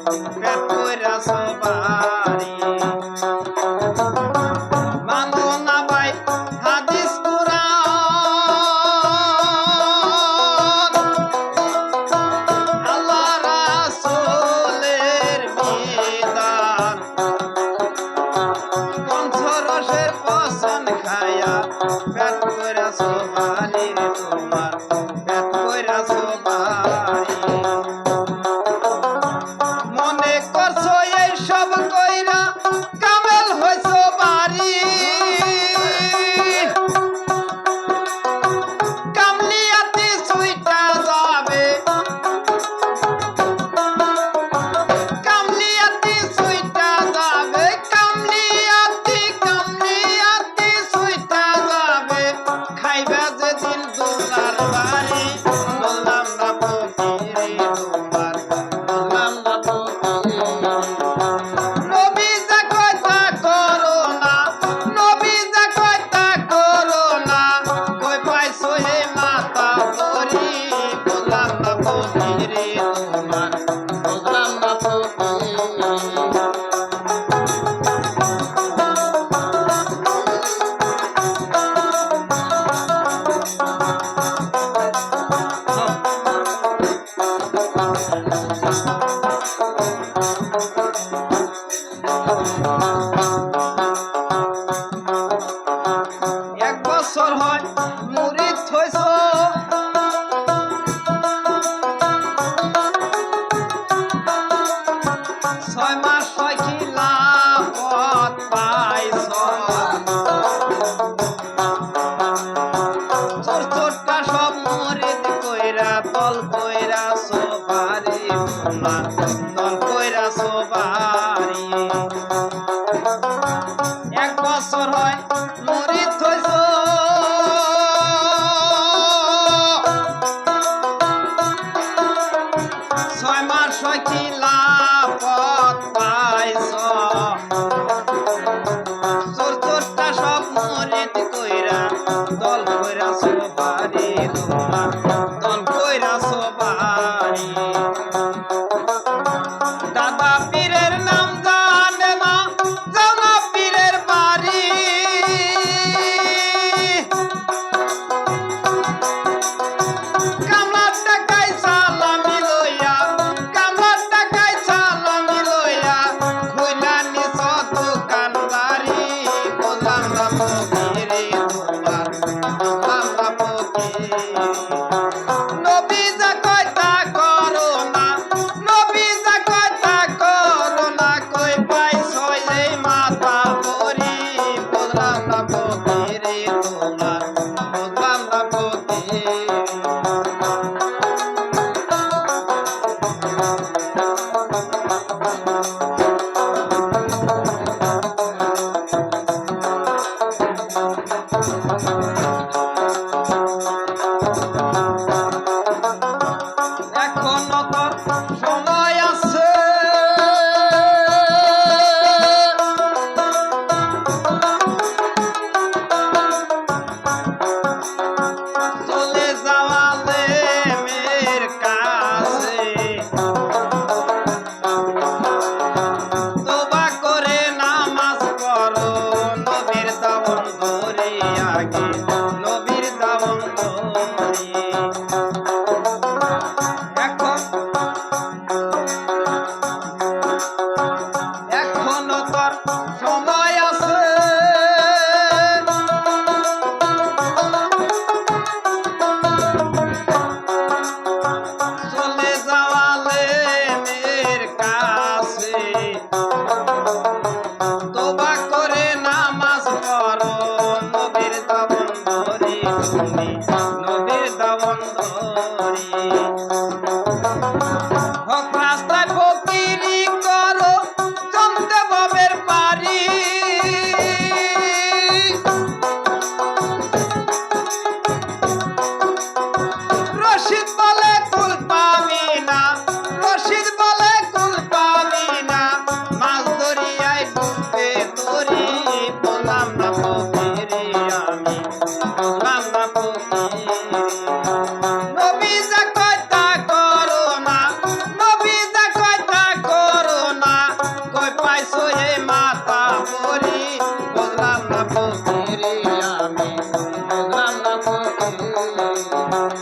পেট কইরা সবারি মানো না ভাই হাদিস কুরআন আল্লাহ রাসূলের বিধান পঞ্চরসের পছন্দ খায়া পেট কইরা সবারি তোমার পেট কইরা সবারি মনে করছো এই সব কইরা কামেল হইছো বাড়ি কামলিয়াতি সুইটা যাবে কামলিয়াতি সুইটা যাবে কামলিয়াতি সুইটা যাবে খাইবা যেদিন দুলার বাড়ি বললাম না ফকিরে তোমার বললাম না নবী যা কইতা করো না নবী যা কইতা করো না কই পাইছো হে মাতা তোরি বললাম না ফকিরে তোমার বললাম না এক বছর হয় মুরিদ হইছো ছয় মাস হয় খিলাফত পাইছো চোর চোরটা সব মুরিদ কইরা দল কইরা সবারি তোমার দল কইরা সবারি এক বছর হয় মুরিদ হইছো ছয় মাস হয় খিলাফত পাইছো চোর চোরটা সব মুরিদ কইরা দল কইরা সবারি তোমার দল কইরা সবারি দাদা পীরের নাম জানে না জানা পীরের বাড়ি কামলার টাকায় সালামি লইয়া কামলার টাকায় রে